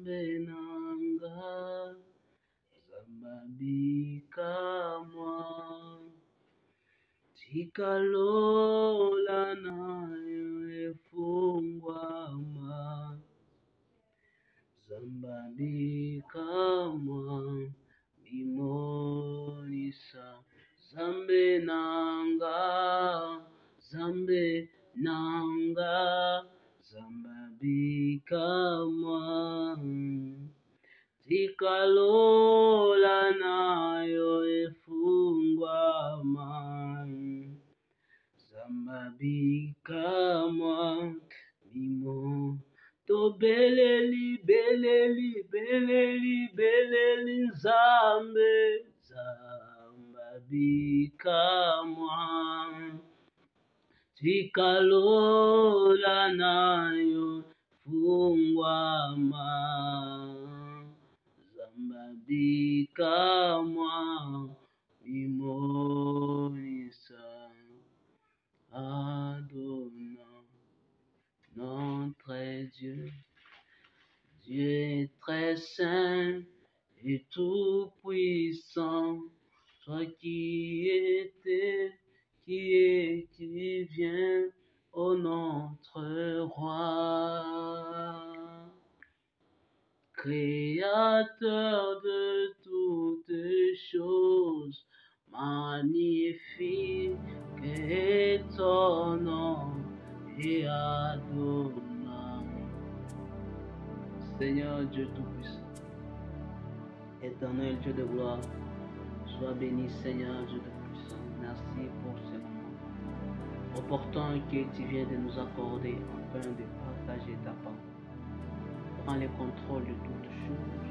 Nzambe nanga, Zambabika mwa, tikalola nayo efungwama, Zambabika mwa, mimonisa, Zambe nanga, Zambe nanga, Zambabika mwa, tikalola nayo efungwama, Zambabika mwa, mimo to beleli beleli beleli beleli Nzambe, Zambabika mwa, tikalola nayo fungwama, Zambabika mwa, mimonisa, Adonai, notre Dieu, Dieu très saint et tout puissant, toi qui étais, qui est, qui vient, ô notre roi, créateur de toutes choses, magnifique est ton nom et Adonai. Seigneur Dieu Tout-Puissant, éternel Dieu de gloire, sois béni Seigneur Dieu Tout-Puissant. Merci pour ce moment opportun que tu viens de nous accorder afin de partager ta parole. Prends le contrôle de toutes choses,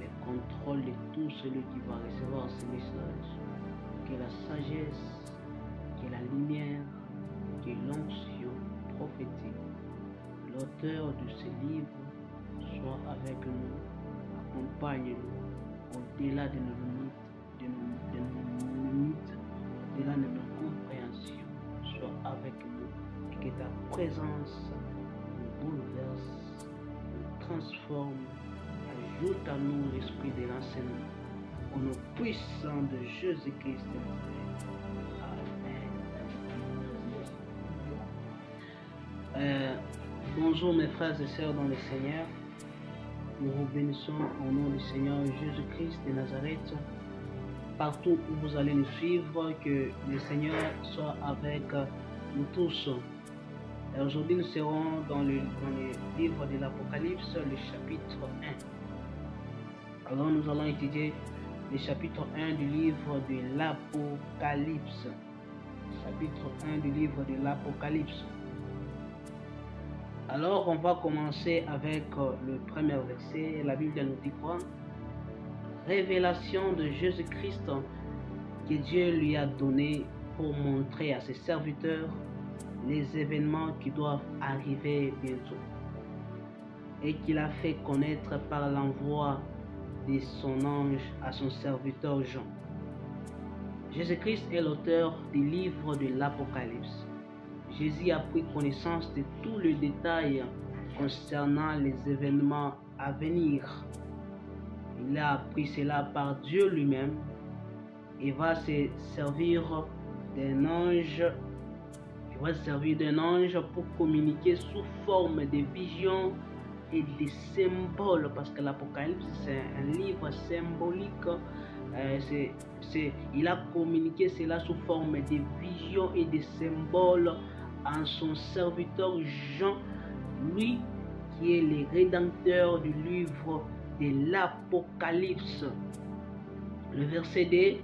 le contrôle de tout celui qui va recevoir ce message. Que la sagesse, que la lumière, que l'onction prophétique, l'auteur de ce livre soit avec nous, accompagne-nous au-delà de nos limites, au-delà de nos compréhensions. Sois avec nous et que ta présence nous bouleverse, nous transforme, ajoute à nous l'esprit de l'enseignement. Au nom puissant de Jésus-Christ. Amen. Bonjour mes frères et sœurs dans le Seigneur. Nous vous bénissons au nom du Seigneur Jésus-Christ de Nazareth. Partout où vous allez nous suivre, que le Seigneur soit avec nous tous. Aujourd'hui, nous serons dans le livre de l'Apocalypse, le chapitre 1. Alors, nous allons étudier le chapitre 1 du livre de l'Apocalypse. Chapitre 1 du livre de l'Apocalypse. Alors, on va commencer avec le premier verset. La Bible nous dit quoi? Révélation de Jésus-Christ que Dieu lui a donné pour montrer à ses serviteurs les événements qui doivent arriver bientôt et qu'il a fait connaître par l'envoi de son ange à son serviteur Jean. Jésus-Christ est l'auteur du livre de l'Apocalypse. Jésus a pris connaissance de tous les détails concernant les événements à venir. Il a appris cela par Dieu lui-même et va se servir d'un ange. Il va se servir d'un ange pour communiquer sous forme de visions et de symboles, parce que l'Apocalypse c'est un livre symbolique. Il a communiqué cela sous forme de visions et de symboles en son serviteur Jean, lui qui est le rédempteur du livre de l'Apocalypse. Le verset 2,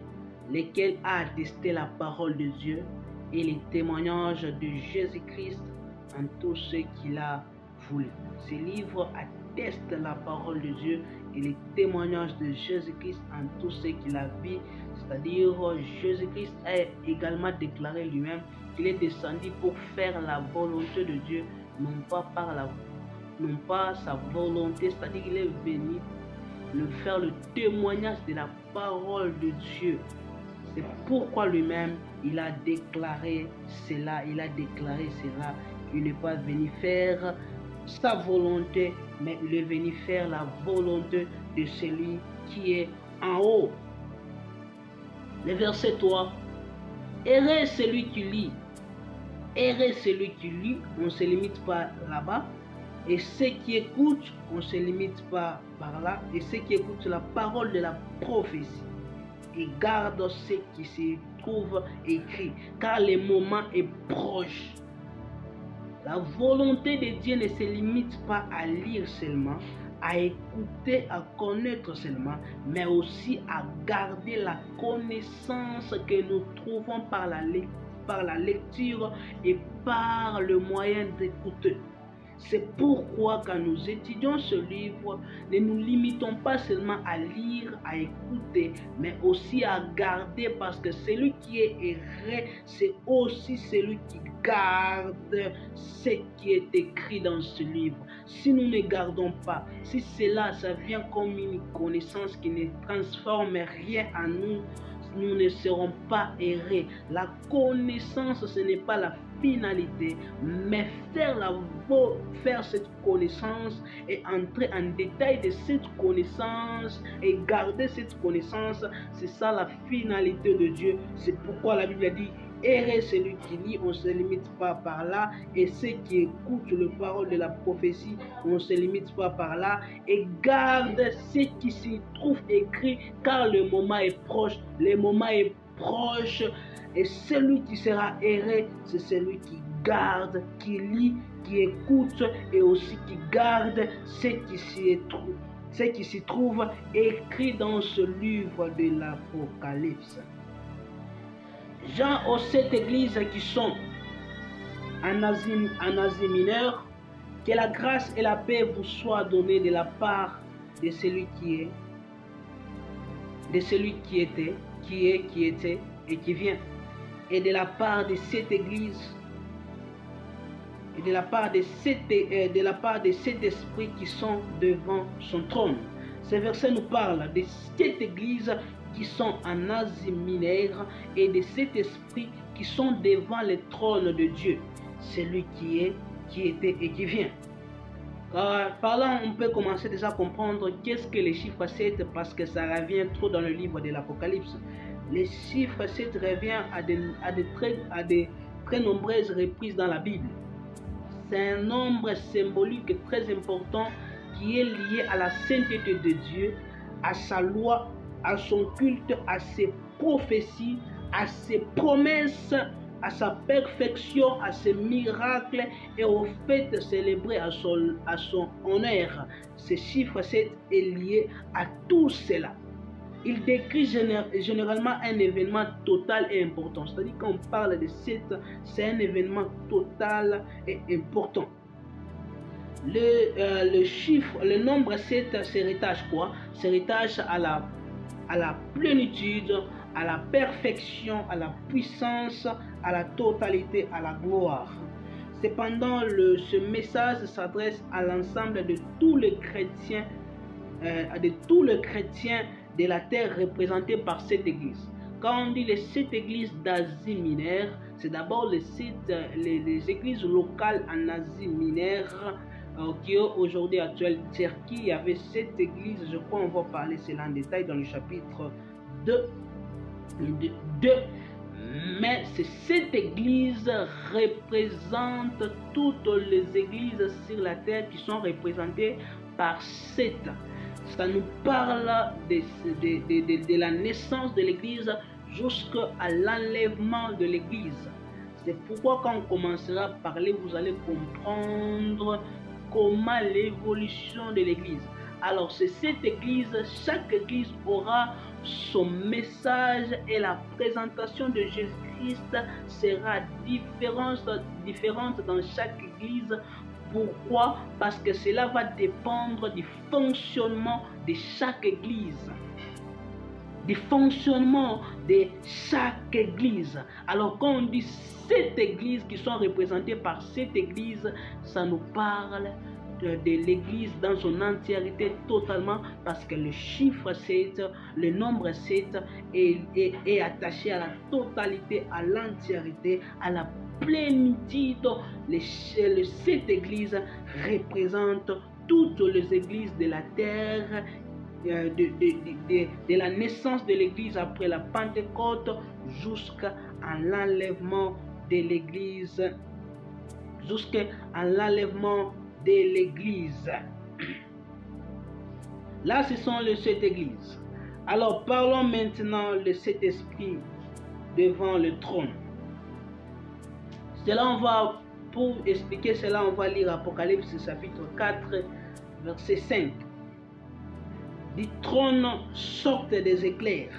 lequel a attesté la parole de Dieu et les témoignages de Jésus-Christ en tout ce qu'il a voulu. Ce livre atteste la parole de Dieu et les témoignages de Jésus-Christ en tout ce qu'il a vu, c'est-à-dire Jésus-Christ a également déclaré lui-même qu'il est descendu pour faire la volonté de Dieu, non pas sa volonté, c'est-à-dire qu'il est venu faire le témoignage de la parole de Dieu. C'est pourquoi lui-même il a déclaré cela, qu'il n'est pas venu faire sa volonté, mais il est venu faire la volonté de celui qui est en haut. Le verset 3. Heureux celui qui lit. Heureux celui qui lit, on ne se limite pas là-bas. Et ceux qui écoutent, on ne se limite pas par là. Et ceux qui écoutent la parole de la prophétie et gardent ce qui se trouve écrit, car le moment est proche. La volonté de Dieu ne se limite pas à lire seulement, à écouter, à connaître seulement, mais aussi à garder la connaissance que nous trouvons par la lecture et par le moyen d'écouter. C'est pourquoi quand nous étudions ce livre, ne nous limitons pas seulement à lire, à écouter, mais aussi à garder, parce que celui qui est erré, c'est aussi celui qui garde ce qui est écrit dans ce livre. Si nous ne gardons pas, si cela, ça vient comme une connaissance qui ne transforme rien en nous, nous ne serons pas errés. La connaissance, ce n'est pas la finalité, mais faire cette connaissance et entrer en détail de cette connaissance et garder cette connaissance, c'est ça la finalité de Dieu. C'est pourquoi la Bible dit: heureux celui qui lit, on ne se limite pas par là, et ceux qui écoutent les paroles de la prophétie, on ne se limite pas par là, et garde ce qui s'y trouve écrit, car le moment est proche. Le moment est proche, et celui qui sera heureux, c'est celui qui garde, qui lit, qui écoute, et aussi qui garde ce qui s'y trouve écrit dans ce livre de l'Apocalypse. Jean aux 7 églises qui sont en Asie mineure, que la grâce et la paix vous soient données de la part de celui qui est, de celui qui était, qui était et qui vient, et de la part de cette église, et de la part de cet esprit qui sont devant son trône. Ce verset nous parle de cette église qui sont en Asie mineure et de cet esprit qui sont devant le trône de Dieu, celui qui est, qui était et qui vient. Par là, on peut commencer déjà à comprendre qu'est-ce que les chiffres 7, parce que ça revient trop dans le livre de l'Apocalypse. Les chiffres 7 revient à des très nombreuses reprises dans la Bible. C'est un nombre symbolique très important qui est lié à la sainteté de Dieu, à sa loi, à son culte, à ses prophéties, à ses promesses, à sa perfection, à ses miracles et au fait de célébrer à son honneur. Ce chiffre 7 est lié à tout cela. Il décrit généralement un événement total et important. C'est-à-dire quand on parle de 7, c'est un événement total et important. Le chiffre, le nombre 7 s'héritage quoi? S'héritage à la plénitude, à la perfection, à la puissance, à la totalité, à la gloire. Cependant, ce message s'adresse à l'ensemble de tous les chrétiens, de la terre représentés par cette église. Quand on dit les 7 églises d'Asie mineure, c'est d'abord les églises locales en Asie mineure qui est aujourd'hui actuelle Turquie. Il y avait 7 églises, je crois on va parler cela en détail dans le chapitre 2. Mais cette église représente toutes les églises sur la terre qui sont représentées par 7. Ça nous parle de la naissance de l'église jusqu'à l'enlèvement de l'église. C'est pourquoi quand on commencera à parler, vous allez comprendre comment l'évolution de l'église. Alors c'est cette église, chaque église aura son message et la présentation de Jésus-Christ sera différente dans chaque église. Pourquoi? Parce que cela va dépendre du fonctionnement de chaque église. Du fonctionnement de chaque église. Alors quand on dit 7 églises qui sont représentées par cette église, ça nous parle de l'église dans son entièreté totalement, parce que le chiffre 7, le nombre 7 est attaché à la totalité, à l'entièreté, à la plénitude. Cette église représente toutes les églises de la terre, de la naissance de l'église après la Pentecôte jusqu'à l'enlèvement de l'église, Là, ce sont les 7 églises. Alors, parlons maintenant de cet esprit devant le trône. Pour expliquer cela, on va lire Apocalypse chapitre 4, verset 5. Du trône sortent des éclairs,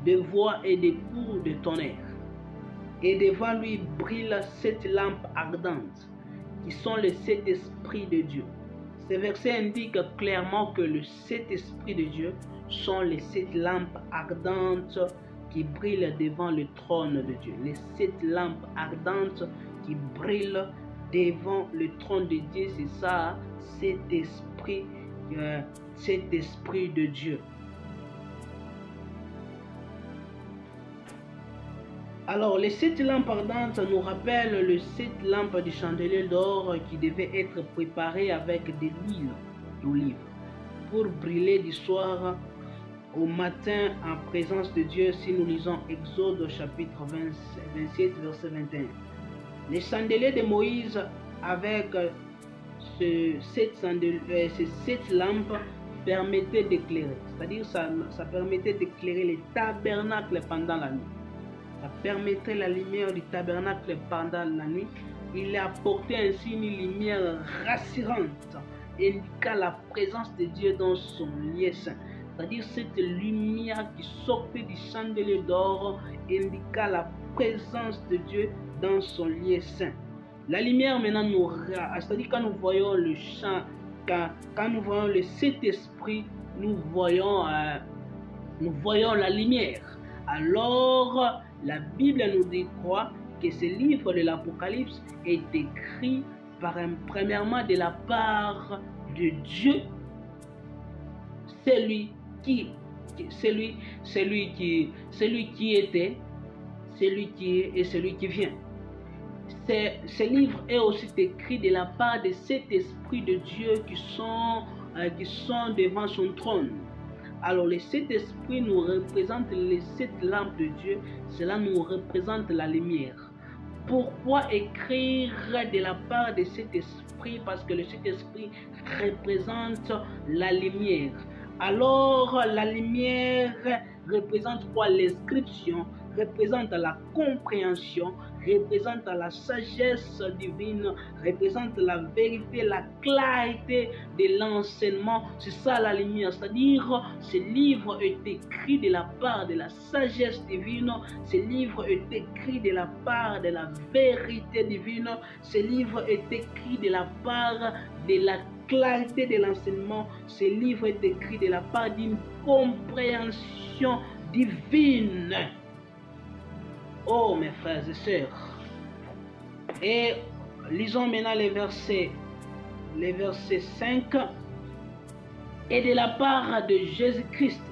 de voix et des coups de tonnerre. Et devant lui brillent 7 lampes ardentes, qui sont les 7 esprits de Dieu. Ce verset indique clairement que les 7 esprits de Dieu sont les 7 lampes ardentes qui brillent devant le trône de Dieu. Les 7 lampes ardentes qui brillent devant le trône de Dieu, c'est ça, cet esprit de Dieu. Alors, les 7 lampes ardentes nous rappellent les 7 lampes du chandelier d'or qui devaient être préparées avec de l'huile d'olive pour brûler du soir au matin en présence de Dieu, si nous lisons Exode chapitre 27, verset 21. Les chandeliers de Moïse avec ces 7 lampes permettaient d'éclairer, c'est-à-dire ça permettait d'éclairer les tabernacles pendant la nuit. Ça permettait la lumière du tabernacle pendant la nuit. Il apportait ainsi une lumière rassurante, indiquant la présence de Dieu dans son lieu saint. C'est-à-dire cette lumière qui sortait du chandelier d'or indiqua la présence de Dieu dans son lieu saint. La lumière maintenant c'est-à-dire quand nous voyons le chant, quand nous voyons le Saint-Esprit, nous voyons la lumière. Alors, la Bible nous dit quoi? Que ce livre de l'Apocalypse est écrit premièrement de la part de Dieu, celui qui était, celui qui est et celui qui vient. Ce livre est aussi écrit de la part de cet esprit de Dieu qui sont devant son trône. Alors les 7 esprits nous représentent les 7 lampes de Dieu, cela nous représente la lumière. Pourquoi écrire de la part de cet esprit? Parce que le Saint-Esprit représente la lumière. Alors la lumière représente quoi? L'inscription, représente la compréhension, représente la sagesse divine, représente la vérité, la clarté de l'enseignement. C'est ça la lumière, c'est-à-dire ce livre est écrit de la part de la sagesse divine, ce livre est écrit de la part de la vérité divine, ce livre est écrit de la part de la clarté de l'enseignement, ce livre est écrit de la part d'une compréhension divine. Oh mes frères et sœurs, et lisons maintenant les versets 5. Et de la part de Jésus-Christ,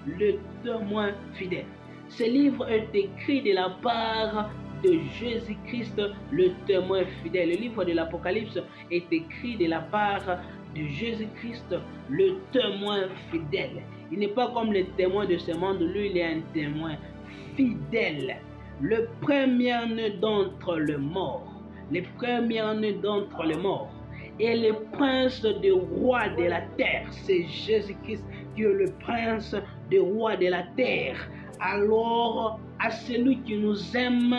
le témoin fidèle. Ce livre est écrit de la part de Jésus-Christ, le témoin fidèle. Le livre de l'Apocalypse est écrit de la part de Jésus-Christ, le témoin fidèle. Il n'est pas comme le témoin de ce monde, lui il est un témoin fidèle. Le premier-né d'entre les morts, le premier-né d'entre les morts, et le prince des rois de la terre. C'est Jésus-Christ qui est le prince des rois de la terre. Alors, à celui qui nous aime,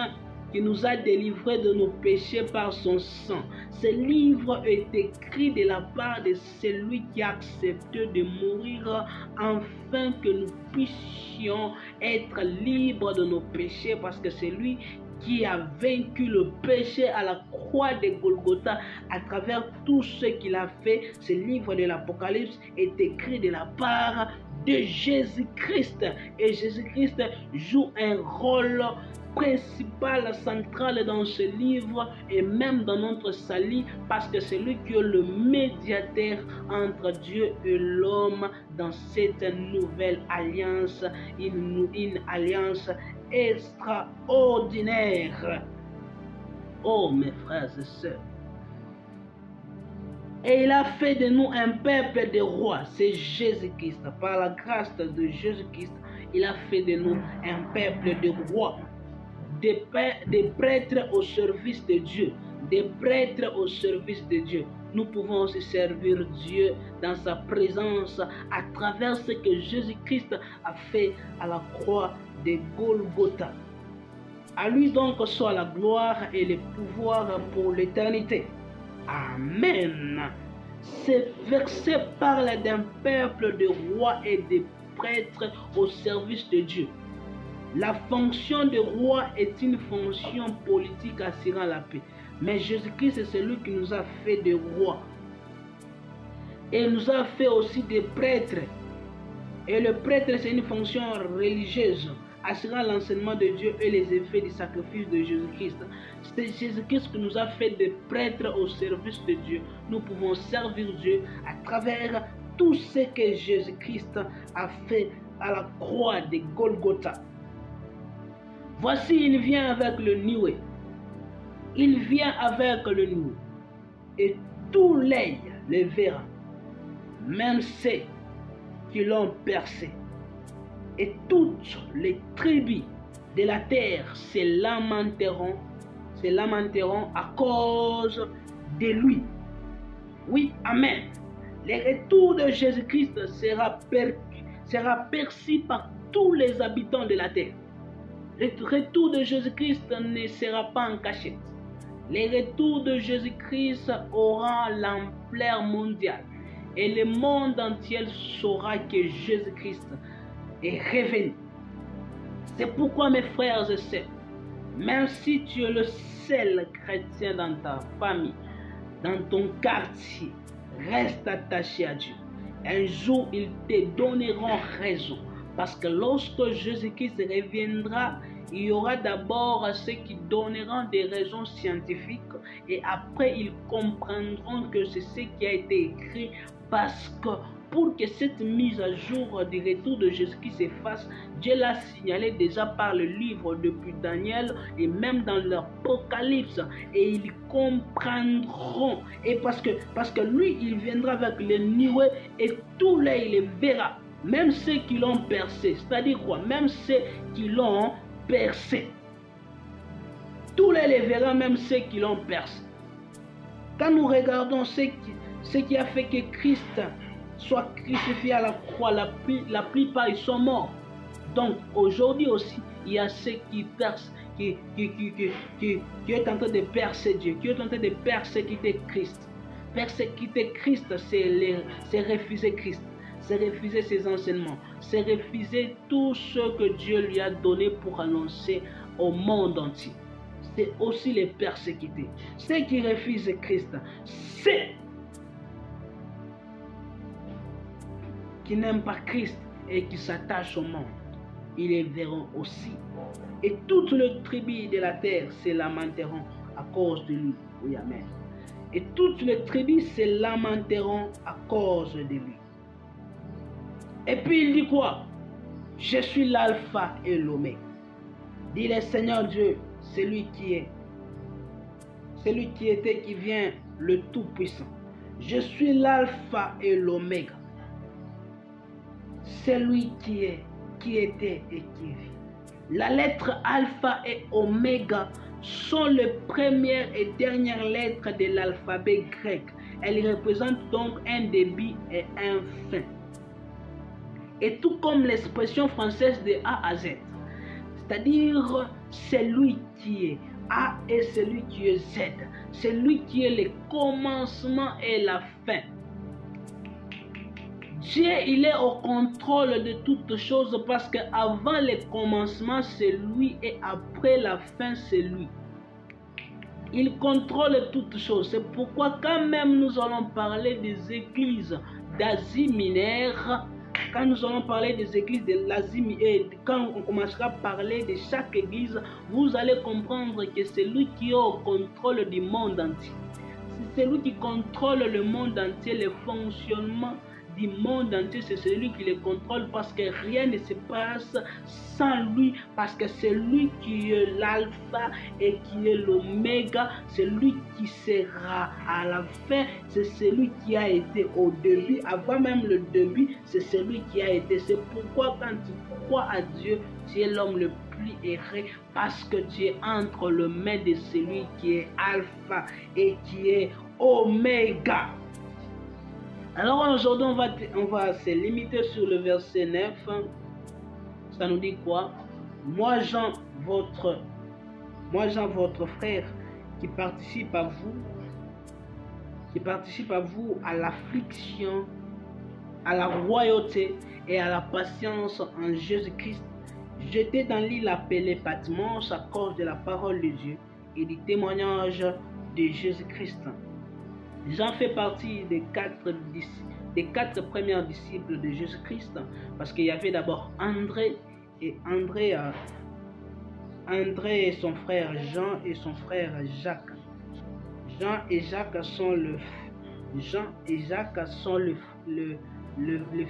qui nous a délivrés de nos péchés par son sang. Ce livre est écrit de la part de celui qui a accepté de mourir afin que nous puissions être libres de nos péchés, parce que c'est lui qui a vaincu le péché à la croix de Golgotha à travers tout ce qu'il a fait. Ce livre de l'Apocalypse est écrit de la part de Jésus-Christ, et Jésus-Christ joue un rôle principal, central dans ce livre et même dans notre salut, parce que c'est lui qui est le médiateur entre Dieu et l'homme dans cette nouvelle alliance, une alliance extraordinaire. Oh mes frères et sœurs, Et il a fait de nous un peuple de rois. C'est Jésus-Christ. Par la grâce de Jésus-Christ, il a fait de nous un peuple de rois. Des prêtres au service de Dieu. Des prêtres au service de Dieu. Nous pouvons aussi servir Dieu dans sa présence à travers ce que Jésus-Christ a fait à la croix de Golgotha. À lui donc soit la gloire et le pouvoir pour l'éternité. Amen. Ce verset parle d'un peuple de rois et de prêtres au service de Dieu. La fonction de roi est une fonction politique assurant la paix. Mais Jésus-Christ est celui qui nous a fait des rois. Et il nous a fait aussi des prêtres. Et le prêtre, c'est une fonction religieuse assurant l'enseignement de Dieu et les effets du sacrifice de Jésus-Christ. C'est Jésus-Christ qui nous a fait des prêtres au service de Dieu. Nous pouvons servir Dieu à travers tout ce que Jésus-Christ a fait à la croix de Golgotha. Voici, il vient avec le nuée. Il vient avec le nuée. Et tout l'œil le verra, même ceux qui l'ont percé. Et toutes les tribus de la terre se lamenteront à cause de lui. Oui, amen. Le retour de Jésus-Christ sera perçu par tous les habitants de la terre. Le retour de Jésus-Christ ne sera pas en cachette. Le retour de Jésus-Christ aura l'ampleur mondiale. Et le monde entier saura que Jésus-Christ est revenu. C'est pourquoi, mes frères et sœurs, même si tu es le seul chrétien dans ta famille, dans ton quartier, reste attaché à Dieu. Un jour, ils te donneront raison. Parce que lorsque Jésus-Christ reviendra, il y aura d'abord ceux qui donneront des raisons scientifiques et après ils comprendront que c'est ce qui a été écrit, parce que pour que cette mise à jour du retour de Jésus-Christ se fasse, Dieu l'a signalé déjà par le livre depuis Daniel et même dans l'Apocalypse, et ils comprendront. Et parce que lui, il viendra avec les nuées et tout l'œil les verra, même ceux qui l'ont percé. C'est-à-dire quoi? Même ceux qui l'ont percé. Tous les verra, même ceux qui l'ont percé. Quand nous regardons ce qui a fait que Christ soit crucifié à la croix, la plupart ils sont morts. Donc aujourd'hui aussi, il y a ceux qui percent, qui est en train de percer Dieu, qui est en train de persécuter Christ. Persécuter Christ, c'est refuser Christ. C'est refuser ses enseignements, c'est refuser tout ce que Dieu lui a donné pour annoncer au monde entier. C'est aussi les persécuter. Ceux qui refusent Christ, ceux qui n'aiment pas Christ et qui s'attachent au monde, ils les verront aussi. Et toutes les tribus de la terre se lamenteront à cause de lui. Oui, amen. Et toutes les tribus se lamenteront à cause de lui. Et puis il dit quoi? Je suis l'alpha et l'oméga. Dit le Seigneur Dieu, celui qui était, qui vient, le Tout-Puissant. Je suis l'alpha et l'oméga. Celui qui est, qui était et qui vit. La lettre alpha et oméga sont les premières et dernières lettres de l'alphabet grec. Elles représentent donc un début et un fin. Et tout comme l'expression française de A à Z. C'est-à-dire celui qui est A et celui qui est Z. Celui qui est le commencement et la fin. Dieu, il est au contrôle de toutes choses parce qu'avant le commencement, c'est lui et après la fin, c'est lui. Il contrôle toutes choses. C'est pourquoi quand même nous allons parler des églises d'Asie mineure, quand nous allons parler des églises de l'Asie mineure, quand on commencera à parler de chaque église, vous allez comprendre que c'est lui qui est au contrôle du monde entier. C'est lui qui contrôle le monde entier, le fonctionnement du monde entier, c'est celui qui les contrôle parce que rien ne se passe sans lui, parce que c'est lui qui est l'alpha et qui est l'oméga, c'est lui qui sera à la fin, c'est celui qui a été au début, avant même le début, c'est celui qui a été. C'est pourquoi quand tu crois à Dieu, tu es l'homme le plus heureux parce que tu es entre les mains de celui qui est alpha et qui est oméga. Alors aujourd'hui, on va se limiter sur le verset 9. Ça nous dit quoi? Moi Jean, votre frère, qui participe à vous à l'affliction, à la royauté et à la patience en Jésus-Christ, j'étais dans l'île appelée Patmos à cause de la parole de Dieu et du témoignage de Jésus-Christ. Jean fait partie des quatre premiers disciples de Jésus-Christ, parce qu'il y avait d'abord André et son frère Jean et son frère Jacques. Jean et Jacques sont le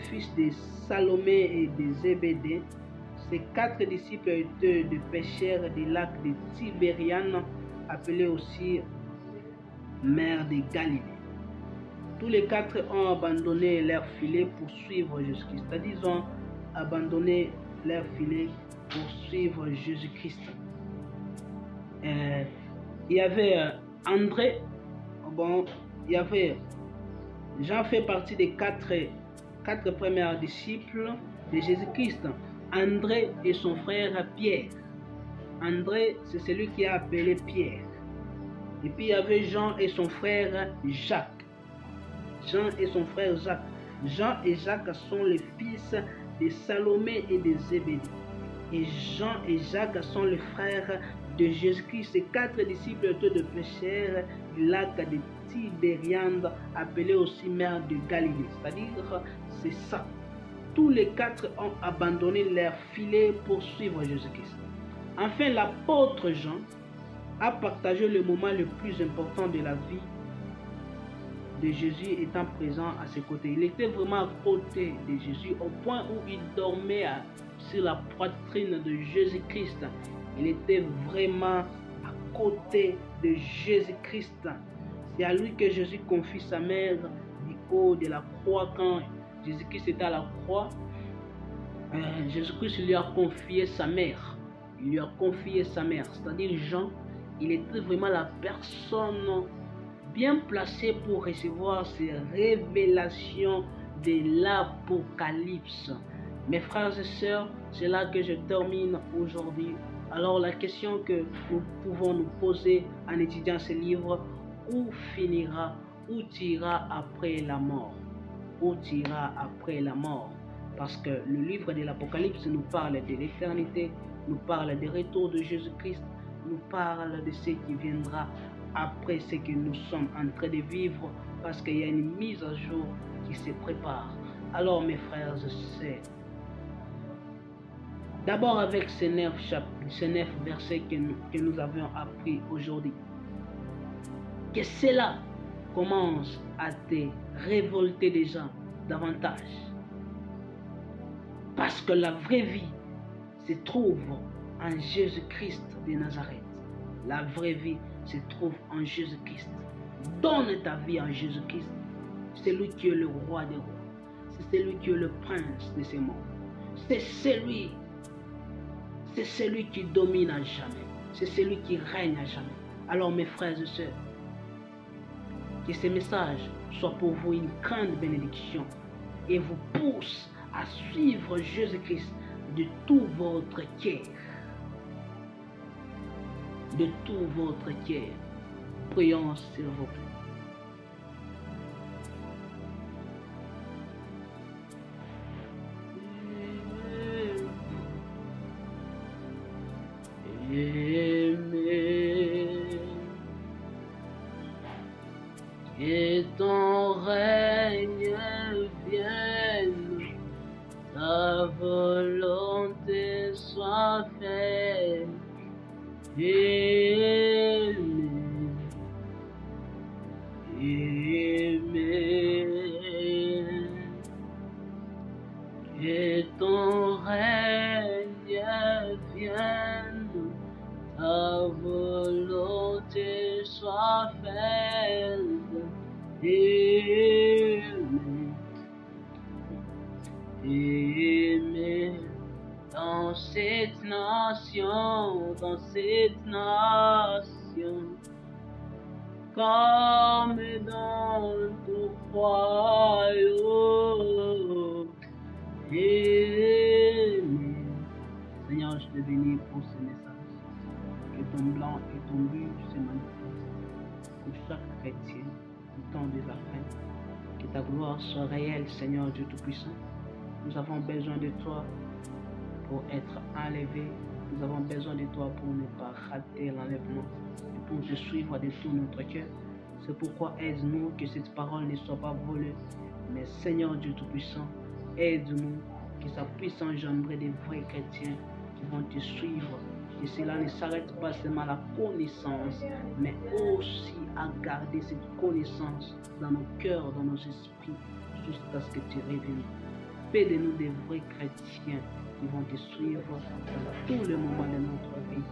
fils de Salomé et de Zébédée. Ces quatre disciples étaient des pêcheurs du lac de Tibériade, appelé aussi mer de Galilée. Tous les quatre ont abandonné leur filet pour suivre Jésus-Christ. C'est-à-dire, ils ont abandonné leur filet pour suivre Jésus-Christ. Il y avait André. Bon, il y avait Jean fait partie des quatre premiers disciples de Jésus-Christ. André et son frère Pierre. André, c'est celui qui a appelé Pierre. Et puis il y avait Jean et son frère Jacques. Jean et son frère Jacques. Jean et Jacques sont les fils de Salomé et de Zébédée. Et Jean et Jacques sont les frères de Jésus-Christ. Ces quatre disciples étaient de pêcheurs du lac de Tibériade, appelé aussi mer de Galilée. C'est-à-dire, c'est ça. Tous les quatre ont abandonné leur filet pour suivre Jésus-Christ. Enfin, l'apôtre Jean a partagé le moment le plus important de la vie de Jésus étant présent à ses côtés. Il était vraiment à côté de Jésus au point où il dormait sur la poitrine de Jésus-Christ. Il était vraiment à côté de Jésus-Christ. C'est à lui que Jésus confie sa mère du haut de la croix. Quand Jésus-Christ était à la croix, Jésus-Christ lui a confié sa mère. Il lui a confié sa mère, c'est-à-dire Jean. Il était vraiment la personne bien placée pour recevoir ces révélations de l'Apocalypse. Mes frères et sœurs, c'est là que je termine aujourd'hui. Alors la question que nous pouvons nous poser en étudiant ce livre, où tu iras après la mort? Où tu iras après la mort? Parce que le livre de l'Apocalypse nous parle de l'éternité, nous parle du retour de Jésus-Christ, nous parle de ce qui viendra après ce que nous sommes en train de vivre, parce qu'il y a une mise à jour qui se prépare. Alors mes frères et sœurs, d'abord avec ces 9 versets que nous avons appris aujourd'hui, que cela commence à te révolter déjà davantage. Parce que la vraie vie se trouve en Jésus-Christ de Nazareth. La vraie vie se trouve en Jésus-Christ. Donne ta vie en Jésus-Christ. C'est lui qui est le roi des rois. C'est celui qui est le prince de ces mondes. C'est celui qui domine à jamais. C'est celui qui règne à jamais. Alors mes frères et sœurs, que ce message soit pour vous une grande bénédiction et vous pousse à suivre Jésus-Christ de tout votre cœur. De tout votre cœur. Prions s'il vous plaît. Que ton règne vienne, ta volonté soit faite. Amen. Amen. et ton règne vienne, ta volonté soit faite, aimé dans cette nation, comme dans ton royaume. Seigneur, je te bénis pour ce message. Que ton blanc et ton bleu se manifestent pour chaque chrétien du temps de la fin. Que ta gloire soit réelle, Seigneur Dieu Tout-Puissant. Nous avons besoin de toi pour être enlevés. Nous avons besoin de toi pour ne pas rater l'enlèvement et pour te suivre de tout notre cœur. C'est pourquoi aide-nous que cette parole ne soit pas volée. Mais Seigneur Dieu Tout-Puissant, aide-nous que ça puisse engendrer des vrais chrétiens qui vont te suivre. Et cela ne s'arrête pas seulement à la connaissance, mais aussi à garder cette connaissance dans nos cœurs, dans nos esprits, jusqu'à ce que tu reviennes. Fais de nous des vrais chrétiens qui vont te suivre dans tous les moments de notre vie.